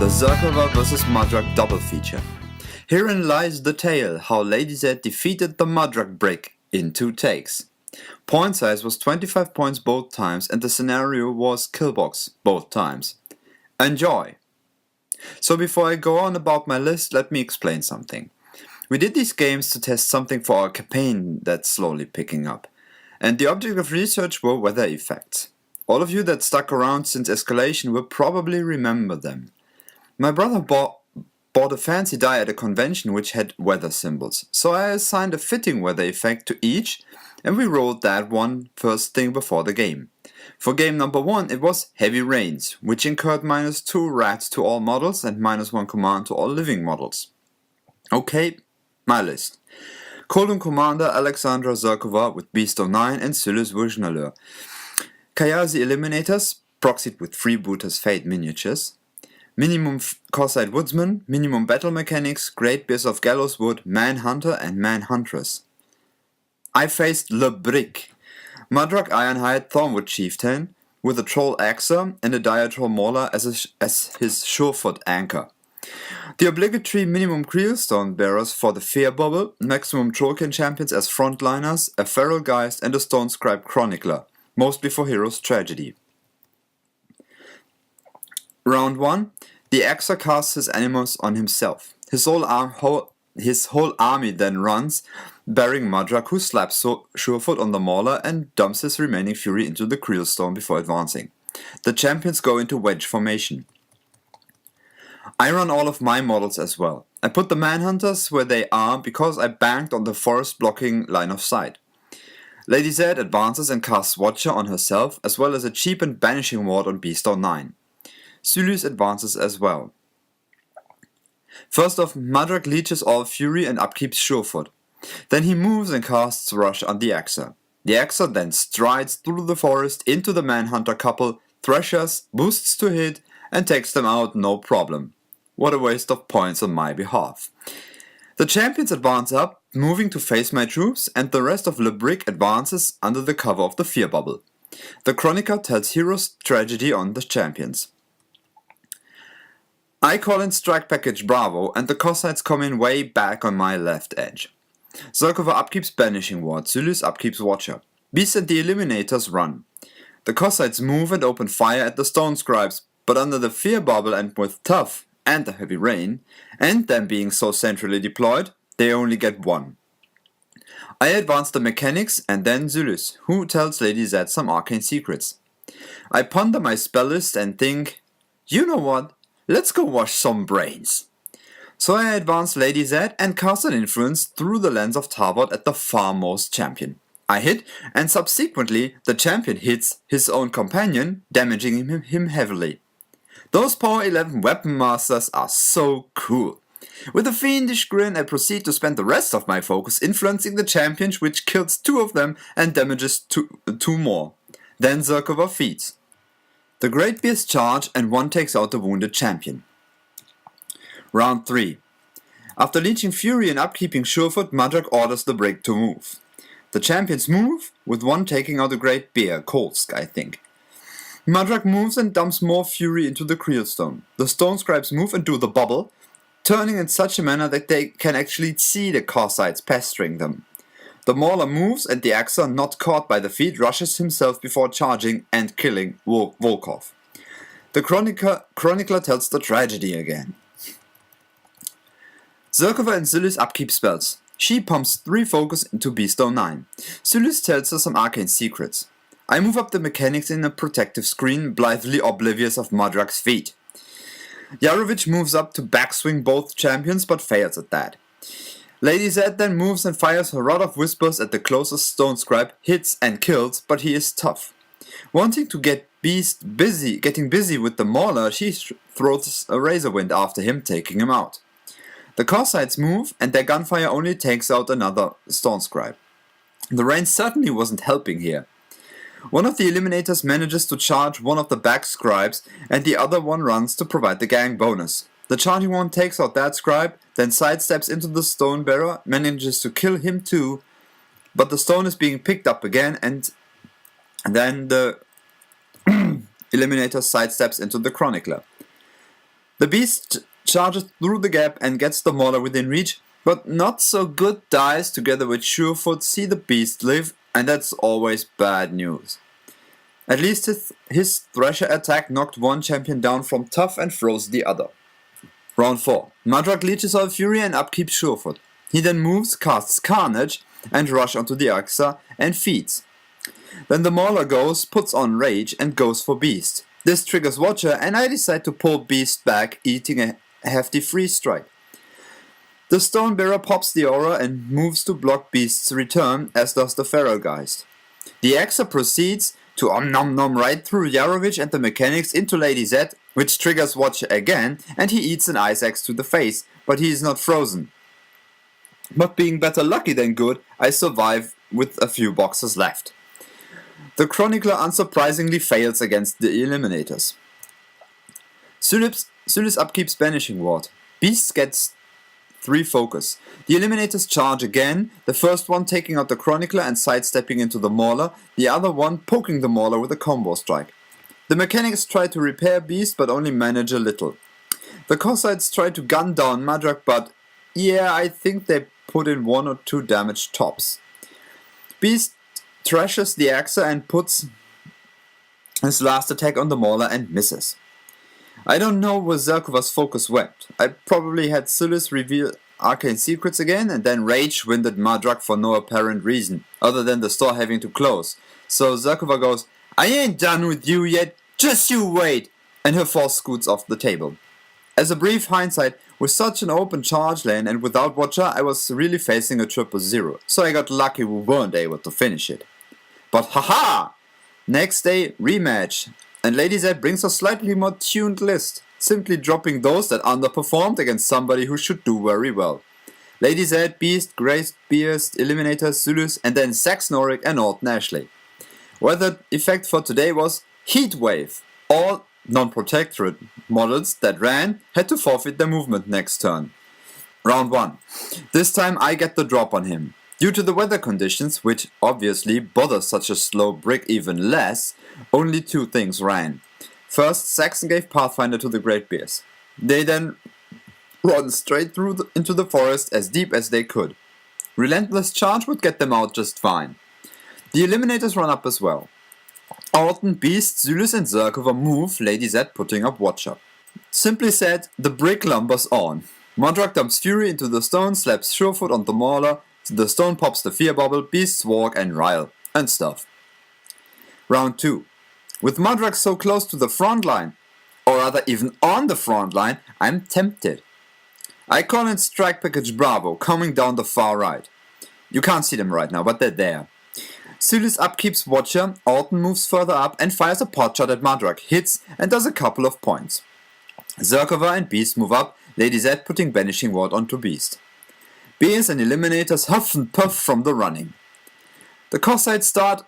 the Zerkova vs Madrak double feature. Herein lies the tale how Lady Z defeated the Madrak brick in 2 takes. Point size was 25 points both times and the scenario was killbox both times. Enjoy! So before I go on about my list, let me explain something. We did these games to test something for our campaign that's slowly picking up. And the object of research were weather effects. All of you that stuck around since escalation will probably remember them. My brother bought a fancy die at a convention which had weather symbols, so I assigned a fitting weather effect to each and we rolled that one first thing before the game. For game number 1 it was heavy rains, which incurred -2 rats to all models and -1 command to all living models. Okay, my list. Colon Commander Alexandra Zerkova with Beast 09 and Sylus Vujnalur. Kayazi Eliminators, proxied with Freebooter's Fate miniatures. Minimum Corsite Woodsman, Minimum Battle Mechanics, Great Bears of Gallows Wood, Manhunter and Manhuntress. I faced Le Brick, Madrak Ironhide Thornwood Chieftain, with a Troll Axer and a Diatroll Mauler as his surefoot anchor. The obligatory minimum Creelstone bearers for the Fear Bubble, maximum Trollkin champions as frontliners, a Feral Geist and a Stone Scribe Chronicler, mostly for Hero's Tragedy. Round 1. The Axer casts his animals on himself. His whole army then runs, bearing Madrak, who slaps Surefoot on the Mauler and dumps his remaining fury into the Creelstone before advancing. The champions go into wedge formation. I run all of my models as well. I put the Manhunters where they are because I banked on the forest blocking line of sight. Lady Z advances and casts Watcher on herself, as well as a cheapened Banishing Ward on Beast 09. Sylus advances as well. First off, Madrak leeches all fury and upkeeps Surefoot. Then he moves and casts Rush on the Axer. The Axer then strides through the forest into the Manhunter couple, threshers, boosts to hit, and takes them out no problem. What a waste of points on my behalf. The champions advance up, moving to face my troops, and the rest of Le Brick advances under the cover of the Fear Bubble. The Chronicler tells Hero's Tragedy on the champions. I call in Strike Package Bravo, and the Cossacks come in way back on my left edge. Zerkova upkeeps Banishing Ward, Sylus upkeeps Watcher. Beast and the Eliminators run. The Cossacks move and open fire at the Stone Scribes, but under the Fear Bubble and with Tough and the Heavy Rain, and them being so centrally deployed, they only get 1. I advance the Mechanics and then Sylus, who tells Lady Z some arcane secrets. I ponder my spell list and think, you know what, let's go wash some brains. So I advance Lady Z and cast an influence through the lens of Tarbot at the farmost champion. I hit, and subsequently the champion hits his own companion, damaging him heavily. Those Power 11 Weapon Masters are so cool. With a fiendish grin I proceed to spend the rest of my focus influencing the champion, which kills 2 of them and damages 2 more. Then Zerkova feeds. The Great Bears charge and one takes out the wounded champion. Round 3. After leeching fury and upkeeping Surefoot, Madrak orders the Brick to move. The champions move, with one taking out a Great Bear, Kolsk I think. Madrak moves and dumps more fury into the Creelstone. The Stone Scribes move and do the bubble, turning in such a manner that they can actually see the Cossacks pestering them. The Mauler moves and the Axer, not caught by the feet, rushes himself before charging and killing Volkov. The Chronicler tells the tragedy again. Zerkova and Sylus upkeep spells. She pumps 3 focus into Beast 09. Sylus tells her some arcane secrets. I move up the Mechanics in a protective screen, blithely oblivious of Madrak's feet. Yarovich moves up to backswing both champions but fails at that. Lady Z then moves and fires her Rod of Whispers at the closest Stone Scribe, hits and kills, but he is tough. Wanting to get getting busy with the Mauler, she throws a Razor Wind after him, taking him out. The Cossacks move and their gunfire only takes out another Stone Scribe. The rain certainly wasn't helping here. One of the Eliminators manages to charge one of the back scribes and the other one runs to provide the gang bonus. The charging one takes out that scribe, then sidesteps into the stone bearer, manages to kill him too, but the stone is being picked up again and then the Eliminator sidesteps into the Chronicler. The beast charges through the gap and gets the Mauler within reach, but Not So Good dies together with Surefoot see the beast live, and that's always bad news. At least his Thresher attack knocked one champion down from tough and froze the other. Round 4. Madrak leeches all fury and upkeeps Surefoot. He then moves, casts Carnage, and rush onto the Axa and feeds. Then the Mauler goes, puts on Rage, and goes for Beast. This triggers Watcher, and I decide to pull Beast back, eating a hefty freeze strike. The Stonebearer pops the aura and moves to block Beast's return, as does the Feralgeist. The Axa proceeds to nom right through Yarovich and the mechanics into Lady Z, which triggers Watcher again, and he eats an Ice Axe to the face, but he is not frozen. But being better lucky than good, I survive with a few boxes left. The Chronicler unsurprisingly fails against the Eliminators. Zulus upkeeps Banishing Ward. Beast gets 3 focus. The Eliminators charge again, the first one taking out the Chronicler and sidestepping into the Mauler, the other one poking the Mauler with a combo strike. The mechanics try to repair Beast but only manage a little. The Cossacks try to gun down Madrak, but yeah, I think they put in 1 or 2 damage tops. Beast trashes the Axa and puts his last attack on the Mauler and misses. I don't know where Zerkova's focus went. I probably had Zulus reveal arcane secrets again and then rage-winded Madrak for no apparent reason, other than the store having to close. So Zerkova goes, "I ain't done with you yet, just you wait!" and her force scoots off the table. As a brief hindsight, with such an open charge lane and without Watcher, I was really facing a 0-0, so I got lucky we weren't able to finish it. But haha! Next day, rematch, and Lady Z brings a slightly more tuned list, simply dropping those that underperformed against somebody who should do very well. Lady Z, Beast, Grace, Beast, Eliminators, Zulus, and then Sax Norik and Orton Ashley. Weather effect for today was Heat Wave. All non-protectorate models that ran had to forfeit their movement next turn. Round 1. This time I get the drop on him. Due to the weather conditions, which obviously bother such a slow brick even less, only 2 things ran. First, Saxon gave Pathfinder to the Great Bears. They then run straight through into the forest as deep as they could. Relentless Charge would get them out just fine. The Eliminators run up as well. Orton, Beast, Zulus and Zerkova move, Lady Z putting up Watcher. Simply said, the brick lumbers on. Madrak dumps Fury into the stone, slaps Surefoot on the Mauler, the stone pops the Fear Bubble, Beasts walk and rile, and stuff. Round 2. With Madrak so close to the front line, or rather even on the front line, I'm tempted. I call in Strike Package Bravo, coming down the far right. You can't see them right now, but they're there. Zulus upkeeps Watcher, Orton moves further up and fires a pot shot at Madrak, hits and does a couple of points. Zerkova and Beast move up, Lady Z putting Banishing Ward onto Beast. Bears and Eliminators huff and puff from the running. The Cossacks start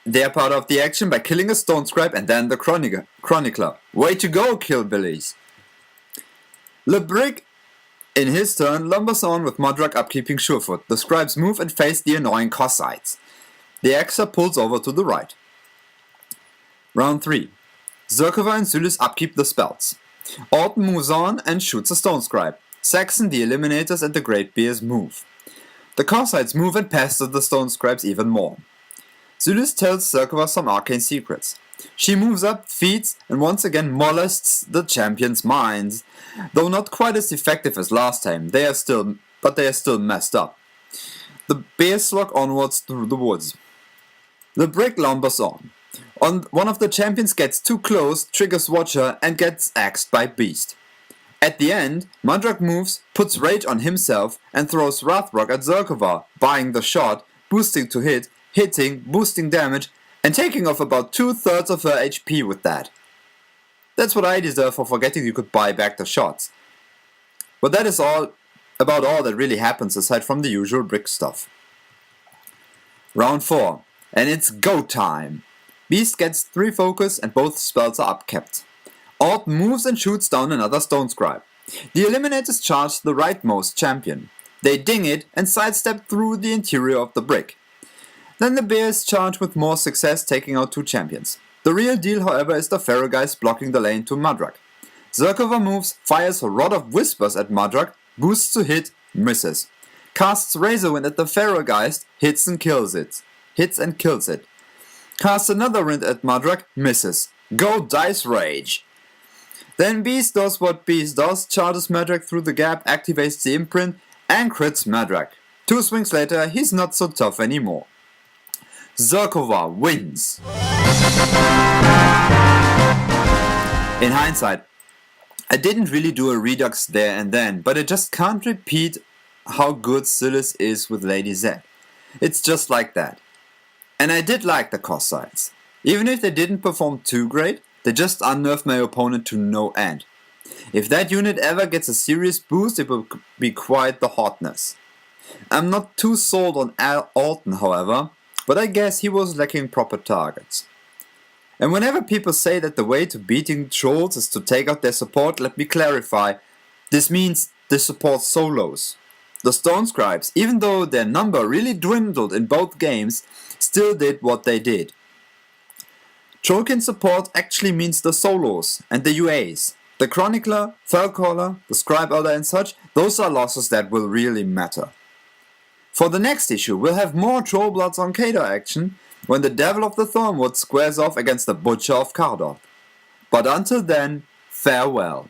their part of the action by killing a Stone Scribe and then the Chronicler. Way to go, Killbillies! LeBrick, in his turn, lumbers on with Madrak upkeeping Surefoot. The Scribes move and face the annoying Cossacks. The Axa pulls over to the right. Round 3. Zerkova and Zulus upkeep the spells. Orton moves on and shoots a Stone Scribe. Saxon, the Eliminators and the Great Bears move. The Cossacks move and pester the Stone Scribes even more. Zulus tells Zerkova some arcane secrets. She moves up, feeds, and once again molests the champion's minds. Though not quite as effective as last time, they are still messed up. The bears slog onwards through the woods. The brick lumbers on. One of the champions gets too close, triggers Watcher, and gets axed by Beast. At the end, Madrak moves, puts Rage on himself, and throws Wrathrock at Zerkova, buying the shot, boosting to hit, hitting, boosting damage, and taking off about 2/3 of her HP with that. That's what I deserve for forgetting you could buy back the shots. But that is about all that really happens aside from the usual brick stuff. Round 4, and it's go time! Beast gets 3 focus and both spells are upkept. Orton moves and shoots down another Stone Scribe. The Eliminators charge the rightmost champion. They ding it and sidestep through the interior of the brick. Then the Bears charge with more success, taking out 2 champions. The real deal, however, is the Feralgeist blocking the lane to Madrak. Zerkova moves, fires a Rod of Whispers at Madrak, boosts to hit, misses. Casts Razorwind at the Pharaohgeist, hits and kills it. Casts another Wind at Madrak, misses. Go Dice Rage! Then Beast does what Beast does, charges Madrak through the gap, activates the imprint, and crits Madrak. 2 swings later, he's not so tough anymore. Zerkova wins! In hindsight, I didn't really do a redux there and then, but I just can't repeat how good Silas is with Lady Z. It's just like that. And I did like the Cossacks. Even if they didn't perform too great, they just unnerved my opponent to no end. If that unit ever gets a serious boost, it will be quite the hotness. I'm not too sold on Alton, however, but I guess he was lacking proper targets. And whenever people say that the way to beating trolls is to take out their support, let me clarify, this means they support solos. The Stone Scribes, even though their number really dwindled in both games, still did what they did. Trollkin support actually means the solos and the UAs. The Chronicler, Fellcaller, the Scribe Elder and such, those are losses that will really matter. For the next issue, we'll have more Trollbloods on Kadar action when the Devil of the Thornwood squares off against the Butcher of Kardorth. But until then, farewell.